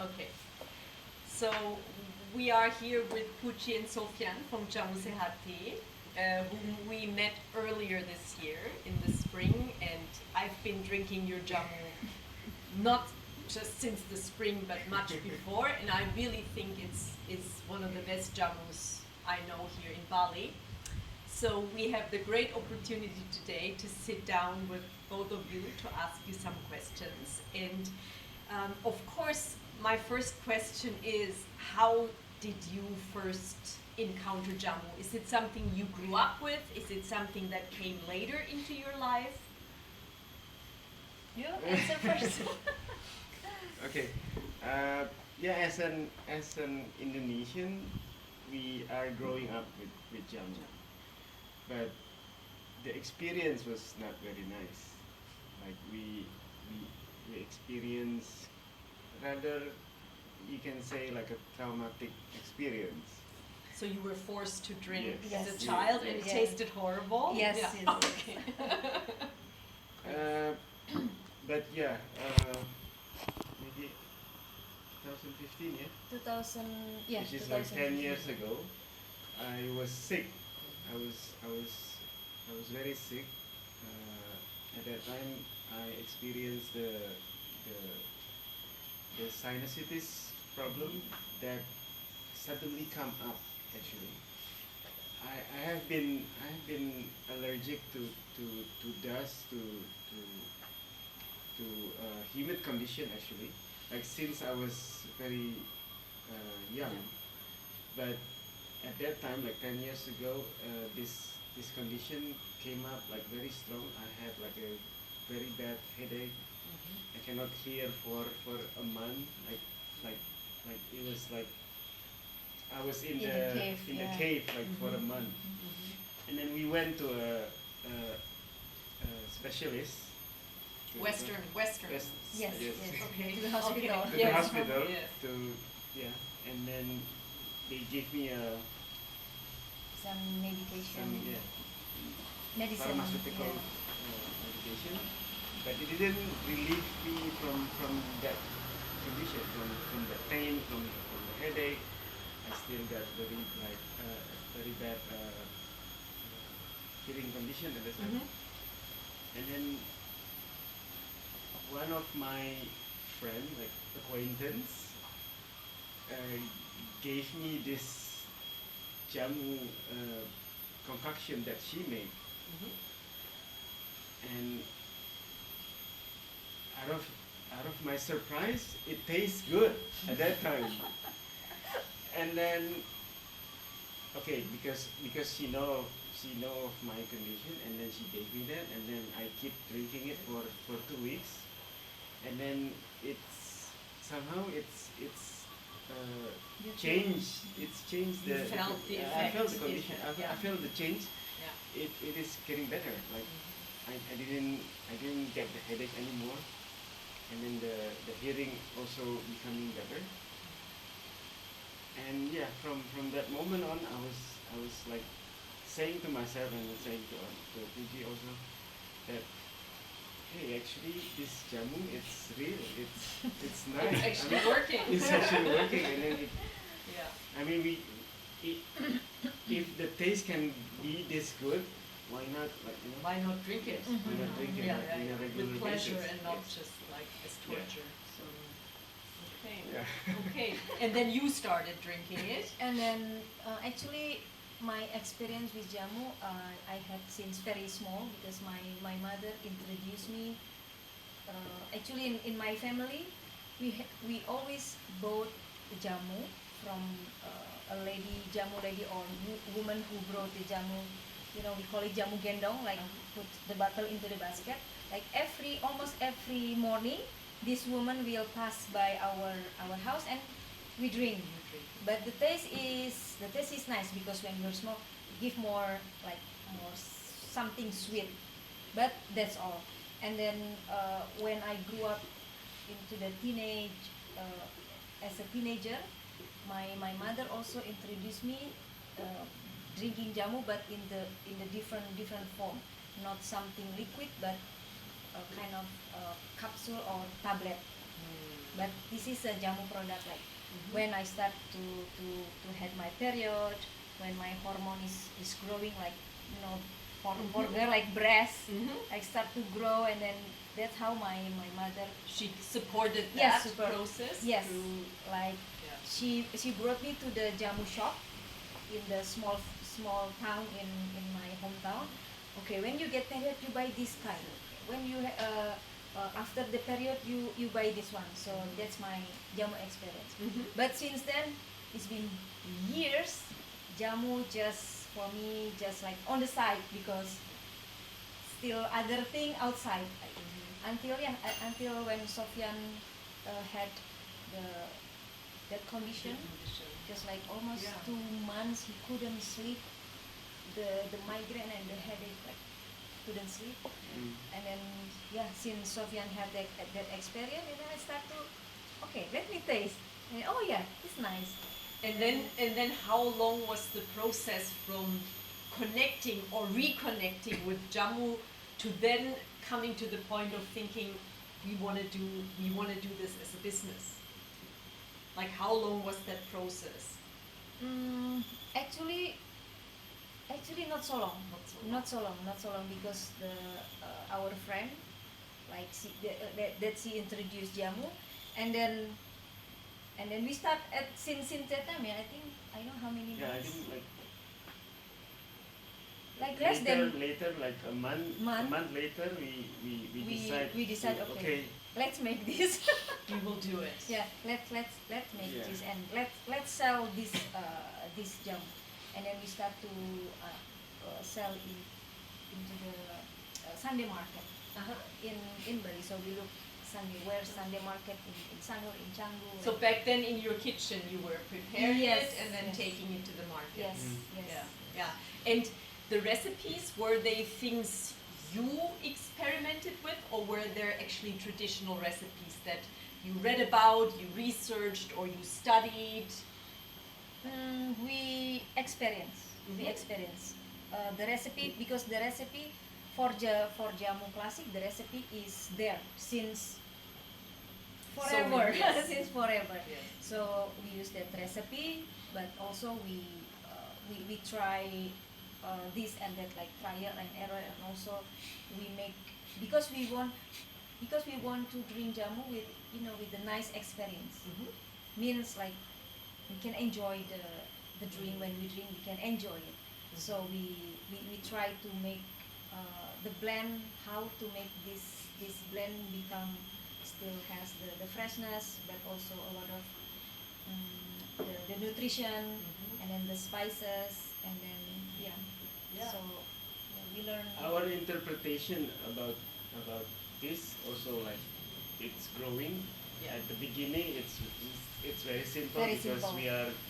Okay. So we are here with Puji and Sofyan from Jamu Sehati, whom we met earlier this year in the spring, and I've been drinking your jamu not just since the spring, but much before, and I really think it's one of the best jamus I know here in Bali. So we have the great opportunity today to sit down with both of you to ask you some questions. And of course, my first question is, how did you first encounter jamu? Is it something you grew up with? Is it something that came later into your life? You answer first. Okay. Yeah, as an Indonesian, we are growing up with jamu, but the experience was not very nice. Like we experienced, rather, you can say, like a traumatic experience. So you were forced to drink Yes. as a Yes. child, and it Yes. tasted horrible. Yes, Yeah. yes. Okay. Uh, but yeah, maybe 2015, yeah, 2000, yeah, which is like 10 years 2015. ago. I was sick. I was I was I was very sick. At that time, I experienced the the sinusitis problem that suddenly come up. Actually, I have been allergic to dust, to humid condition, actually, like since I was very young. But at that time, like 10 years ago, this condition came up like very strong. I had like a very bad headache. I cannot hear for a month. Like like it was like I was in In the a cave, in the yeah. cave like for a month. And then we went to a specialist. Western. Yes. Yes, Yes. yes. Okay. To the hospital. To the Yes. hospital Yes. to, yeah, and then they gave me Some medication. some, yeah, Medicine. pharmaceutical Yeah. medication, but it didn't relieve me from that condition, from the pain, from the headache. I still got very bad hearing condition at the time. And then one of my friend, like acquaintance, uh, gave me this jamu concoction that she made, and out of my surprise, it tastes good at that time. And then, okay, because she know of my condition, and then she gave me that, and then I keep drinking it for 2 weeks, and then it's You changed. It's changed You the. felt the I felt the effect. condition. Yeah. I felt the change. Yeah. It is getting better. Like I didn't get the headache anymore, and then the hearing also becoming better. And yeah, from that moment on, I was like saying to myself, and saying to Puji also, that hey, actually this jamu, it's real, it's nice. It's actually working. It's actually working, and then Yeah. I mean, i if the taste can be this good, why not, like, Why not drink it? why not drink it, Yeah, like, yeah, in a yeah. regular With pleasure basis? and not Yes. just like as Yeah. torture. So, okay. Yeah. Okay. And then you started drinking it. And then actually my experience with jamu I had since very small, because my mother introduced me. Actually, in my family, we always bought the jamu from a lady, jamu lady, or woman who brought the jamu. We call it jamu gendong, like put the bottle into the basket. Like almost every morning, this woman will pass by our house, and we drink. But the taste is nice, because when you smoke, give more, like, something sweet. But that's all. And then when I grew up into the as a teenager, my mother also introduced me uh, drinking jamu, but in the different form, not something liquid, but a kind of capsule or tablet. But this is a jamu product. Like when I start to had my period, when my hormone is growing, like for girl like breast, I start to grow, and then that's how my mother She supported Yes, that support. process. Yes, through- like Yeah. she brought me to the jamu shop in the small town in my hometown. Okay, when you get period, you buy this kind. When you after the period, you buy this one. So that's my jamu experience. But since then, it's been years. Jamu just for me just like on the side, because still other thing outside. Until when Sofyan had the that condition, just like almost Yeah. 2 months he couldn't sleep, the migraine and the headache, like couldn't sleep. And then since Sofyan had that experience, and then I start to let me taste, and oh yeah, it's nice. And then how long was the process from connecting or reconnecting with Jamu to then coming to the point of thinking we want to do this as a business? Like how long was that process? Actually not so long. Not so long, because our friend, like that she introduced jamu, and then we start at since that time. I think I know how many Yeah, I days. think Like less than later, like a month later, we decide, to- okay, let's make this. We will do it. Yeah, let's make Yeah. this, and let's sell this this jamu, and then we start to sell into the Sunday market in Bali. So we look Sunday market in Sanur, in Canggu. So back then in your kitchen you were preparing Yes, it and then yes. taking it to the market. Yes, yes. Yeah. And the recipes, were they things you experimented with, or were there actually traditional recipes that you read about, you researched, or you studied? We experience. The recipe, because the recipe for jamu classic, the recipe is there since forever. yes. Since forever. Yes. So we use that recipe, but also we try this and that, like trial and error, and also we make, because we want to drink jamu with with a nice experience. Means like we can enjoy the drink. When we drink, we can enjoy it. So we try to make the blend, how to make this blend become still has the freshness, but also a lot of the nutrition, and then the spices, and then so we learn. our interpretation about this also, like it's growing. Yeah. At the beginning, it's very simple, Very because simple.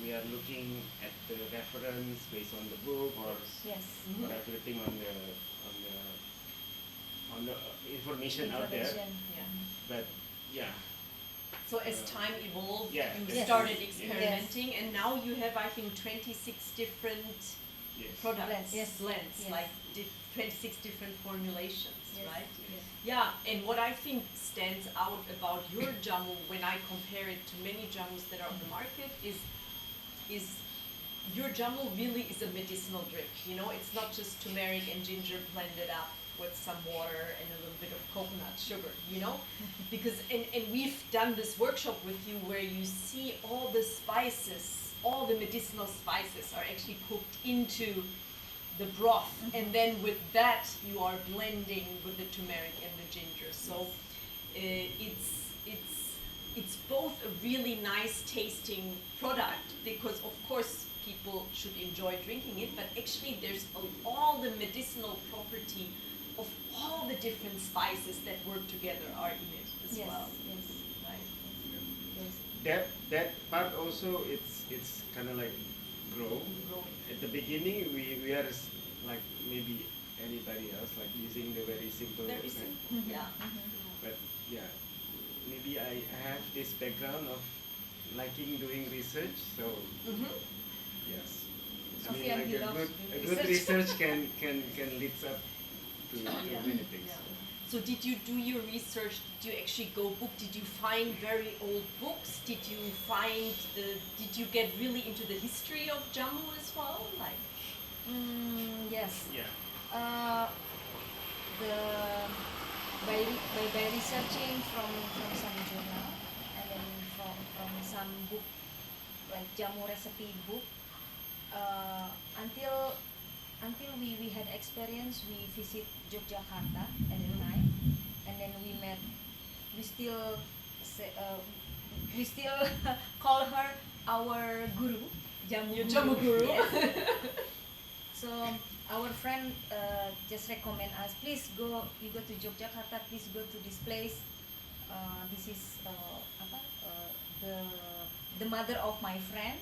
we are looking at the reference based on the book, or Yes. everything on the information out there. Information. Yeah. But yeah, So as time evolved, Yeah, you Yes. started Yes. experimenting, and now you have, I think, 26 different yes. products, Blends. Yes. blends, Yes. like 26 different formulations, Yes. right? Yes. Yeah, and what I think stands out about your jamu when I compare it to many jamus that are on the market is your jamu really is a medicinal drink. It's not just turmeric and ginger blended up with some water and a little bit of coconut sugar, because and we've done this workshop with you where you see all the spices, all the medicinal spices are actually cooked into the broth, and then with that you are blending with the turmeric and the ginger. So it's both a really nice tasting product, because of course people should enjoy drinking it, but actually there's all the medicinal property of all the different spices that work together are in it as Yes. well. Yes. Right? Yes. That part also, it's kind of like grow. Growing. At the beginning, we are like maybe anybody else, like using the very simple. Very simple. Yeah. But yeah, maybe I have this background of liking doing research, so yes. I mean, Sofyan, like he loves a doing good research. research can lead up to Yeah. many things. Yeah. So did you do your research? Did you actually go book? Did you find very old books? Did you find did you get really into the history of Jamu as well? Like, Yes. Yeah. The by researching from some journal and then from some book like jamu recipe book, until we had experience, we visit Yogyakarta at the time, and then we still we still call her our guru, your Jamu guru. Yes. So our friend just recommend us, please you go to Yogyakarta, please go to this place. This is the mother of my friend,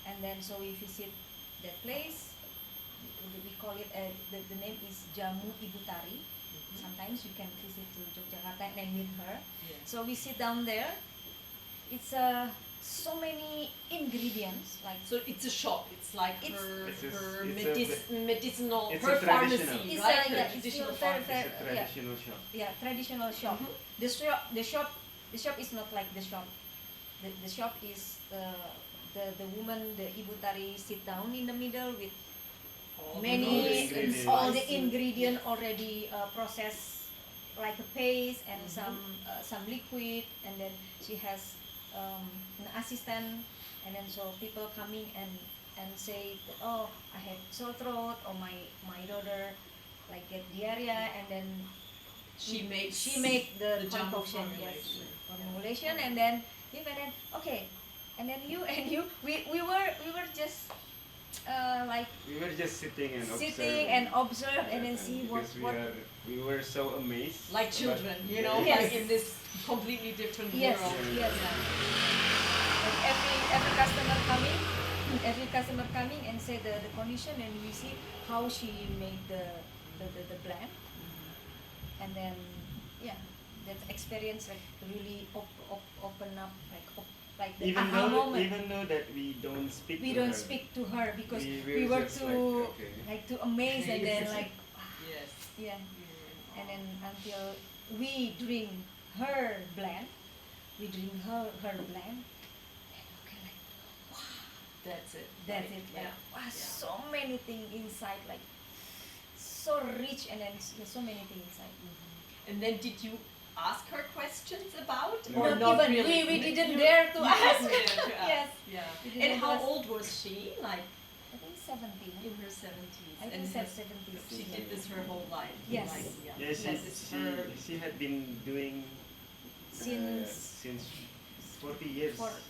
and then so we visit that place. We call it the name is Jamu Ibu Tari. Sometimes you can visit to Yogyakarta and meet her. Yeah. So we sit down there. It's so many ingredients like. So it's a shop. It's like It's- her It's a- medicinal, it's her a traditional. pharmacy, It's right? a- Her yeah, it's traditional still very, pharmacy. It's a traditional shop. Yeah, traditional shop. Mhm. The shop is not like the shop. The shop is the woman, the Ibu Tari, sit down in the middle with All many the ingredients. all the ingredient already processed like a paste and some liquid, and then she has an assistant, and then so people coming and say that, oh, I have sore throat, or my daughter like get diarrhea, and then She makes the the Jamu concoction, yes, formulation. formulation, and then okay, and then we were just like We were just sitting and observe and then see because what we were so amazed. Like children, you know, Yes. like in this completely different yes world. yes. And every customer coming and say the condition, and we see how she made the blend, and then that experience like really open up like the even aha moment. though that we don't speak We to don't her, speak to her because we we were just too like, okay. too amazed, and then Yes. like Yes. yeah, and then until we drink her blend, and okay, like That's it. that's right? it, like Yeah. wow, Yeah. so many things inside, like so rich, and then so many things inside. And then did you ask her questions about, No. or Not not even really? we didn't You- dare to you ask. didn't dare to ask. Yes. Yeah. We And didn't how ask. old was she? Like I think 17. in her 70s. I And think has- 70s. she did this her whole life. Yes. Like, Yeah, That is her. she had been doing Since 40 years. For-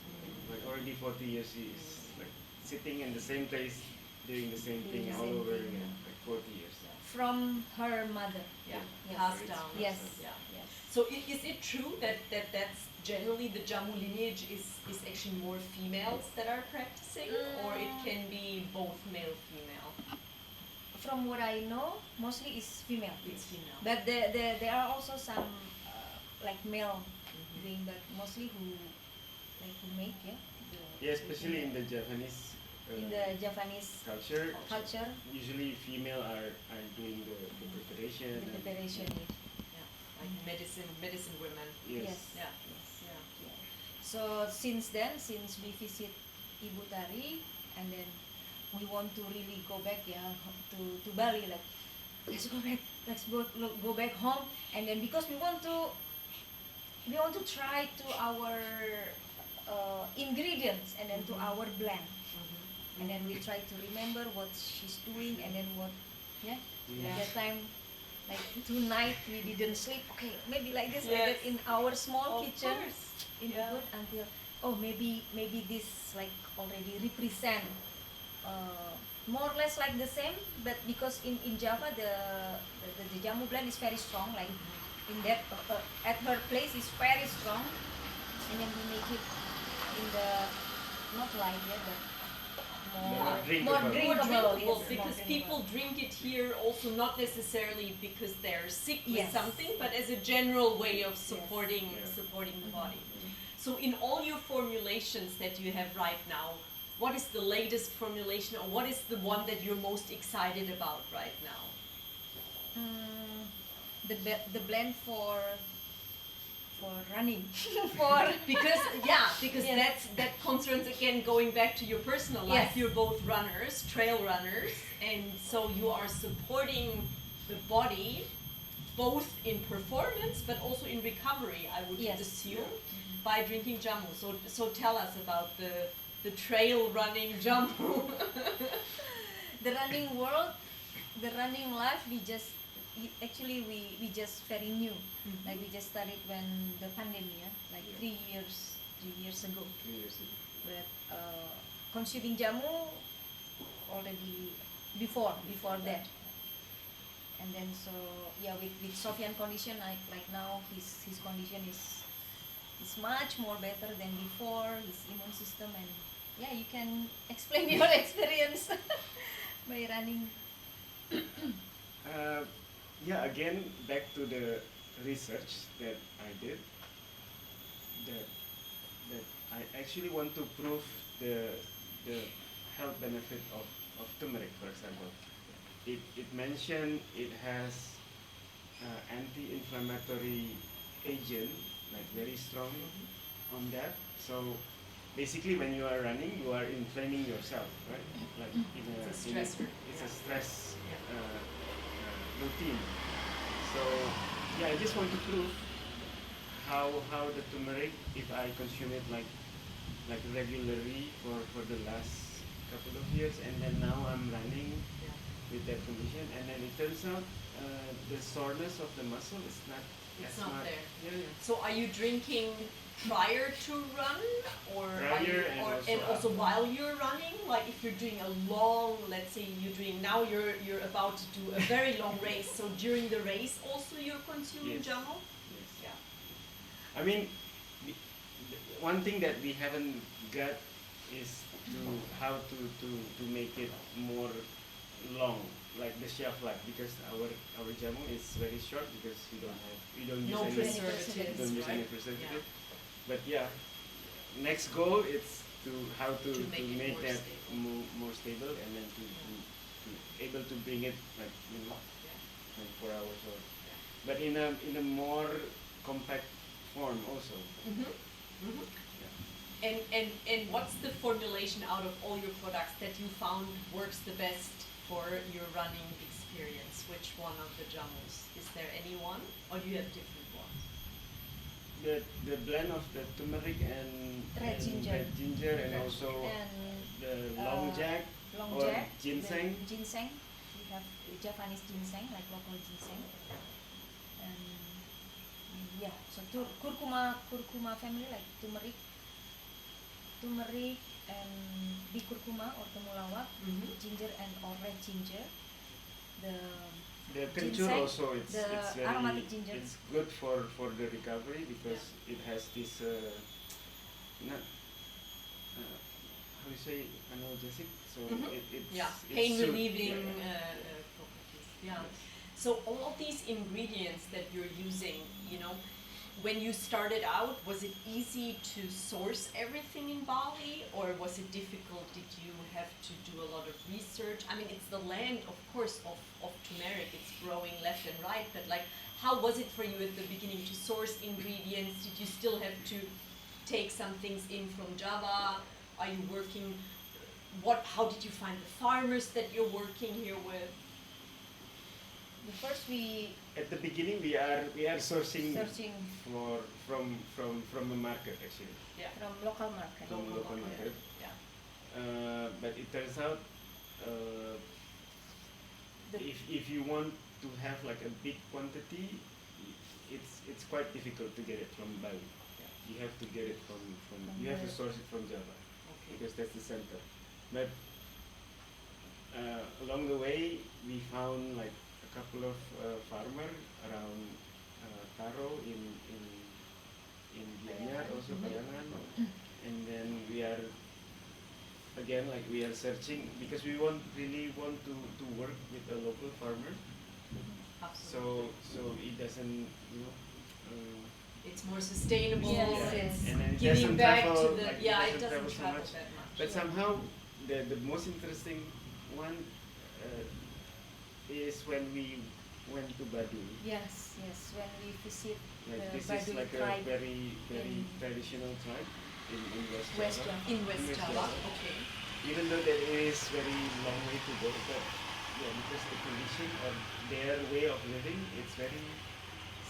Like already 40 years, she is like sitting in the same place, doing the same Doing thing the all same over thing, again. yeah. Like 40 years. from her mother. Yeah. Yes. Passed down. Yes. Yeah. Yes. So is it true that's generally the Jamu lineage is actually more females that are practicing, or it can be both male female? From what I know, mostly is female. It's female. But there are also some like male Mhm. doing, but mostly who make Yeah, especially in the Japanese in the Japanese culture. culture, Usually female are doing the preparation. the and- preparation. Yeah. Like medicine women. Yes. Yeah. Yes. Yeah. Yeah. So since we visit Ibu Tari, and then we want to really go back to Bali, like let's go back home, and then because we want to try to our ingredients, and then to our blend, Mhm. and then we try to remember what she's doing, and then what Yeah. that time, like tonight we didn't sleep, okay, maybe like this, like Yes. that, in our small Of kitchen course. in Yeah. Ubud, until maybe this like already represent more or less like the same, but because in Java the jamu blend is very strong, like in that at her place is very strong, and then we make it in the not light yet, but more drinkable. more More drinkable, drinkable, yes, more because drinkable. people drink it here also not necessarily because they're sick with Yes. something, but as a general way of supporting Yeah. supporting the body. So in all your formulations that you have right now, what is the latest formulation, or what is the one that you're most excited about right now? the blend for running for because Yes. that concerns again going back to your personal life. Yes. You're both runners, trail runners, and so you are supporting the body both in performance but also in recovery, I would Yes. assume, by drinking jamu. So tell us about the trail running jamu. the running world, the running life. Actually we just very new. Like we just started when the pandemic, like Yeah. 3 years ago. 3 years ago. But consuming jamu already before that. And then so with Sofyan condition, like now his condition is much more better than before. His immune system, and you can explain your experience by running. Again, back to the research that I did, that I actually want to prove the health benefit of turmeric, for example. It mentioned it has anti-inflammatory agent, like very strong on that. So basically, when you are running, you are inflaming yourself, right? Like It's a stressor. It's a stress Yeah. routine. So I just want to prove how the turmeric, if I consume it like regularly for the last couple of years, and then now I'm running with that condition, and then it turns out the soreness of the muscle is not. It's not there. Yeah. So are you drinking prior to run, or Prior and also after. while you're running? Like if you're doing a long, let's say you're about to do a very long race. So during the race also you're consuming Yes. jamu? Yes. Yeah. I mean, one thing that we haven't got is how to make it more long, like the shelf life, because our jamu is very short because we don't use No any preservatives, don't use any right? preservative. But next goal is how to To make it make more that stable. more stable, and then to able to bring it like Yeah. 24 hours, or but in a more compact form also. And what's the formulation out of all your products that you found works the best for your running experience? Which one of the jamus? Is there any one, or do you have different ones? The blend of the turmeric and Red ginger. red ginger, and Okay. also And the long jack long or jack, ginseng. the ginseng. We have Japanese ginseng, like local ginseng. And so curcuma family, like turmeric and bicurcuma or temulawak, ginger and or red ginger. The kencur Ginseng, also, it's very aromatic ginger. it's good for the recovery because it has this not how you say, analgesic. So it's pain soothe- relieving yeah. properties. Yeah. Yes. So all of these ingredients that you're using, when you started out, was it easy to source everything in Bali, or was it difficult? Did you have to do a lot of research? I mean, it's the land, of course, of turmeric. It's growing left and right, but like, how was it for you at the beginning to source ingredients? Did you still have to take some things in from Java? Are you working? How did you find the farmers that you're working here with? First we At the beginning, we are sourcing searching from the market, actually, Yeah. from local market. from local market. Yeah. But it turns out The- if you want to have like a big quantity, it's quite difficult to get it from Bali. You have to get it from you have to source it from Java Okay. because that's the center. But along the way, we found like a couple of farmer around Taro in Gianyar, also Kayangan, and then we are again like we are searching because we really want to work with a local farmer, Absolutely. so it doesn't It's more sustainable. Yes, It's yes. and then it giving doesn't back travel, to the like, it travel doesn't so travel much. that much. But somehow the most interesting one is when we went to Baduy. Yes, yes. When we visit Like the this is Baduy like a tribe very in traditional tribe in West Java. Java. In West West Java. Java. Okay. Even though there is very long way to go, but yeah, because the condition of their way of living, it's very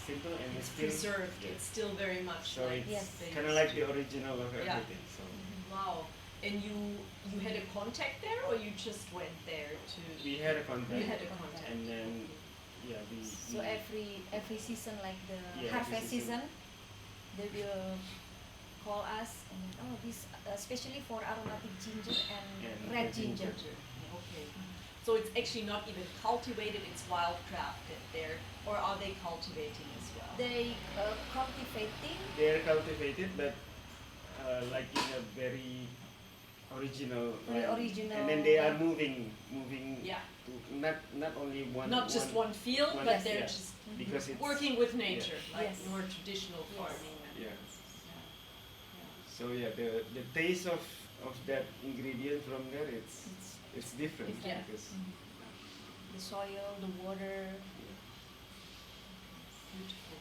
simple and It's still preserved. yeah. It's still very much So like Yes. it's they kind of used like to. the original of Yeah. everything. So Wow. And you had a contact there, or you just went there to? we had a contact, You had a contact. and then yeah, So every season, like the Yeah, harvest every season. season, they will call us and this especially for aromatic ginger and And red red ginger. ginger. Okay. So it's actually not even cultivated; it's wild crafted there, or are they cultivating as well? They cultivating. they're cultivated, but like in a very original Very land. original and then they are land. moving Yeah. to not only one Not just one field, one- but Yes, they're yeah, just because it's working with nature, like Yes. more traditional Yes. farming Yeah. methods. Yeah. So yeah, the taste of that ingredient from there, it's different Yeah. because The soil, the water. Beautiful.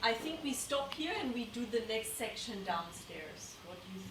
I think we stop here and we do the next section downstairs. What do you think?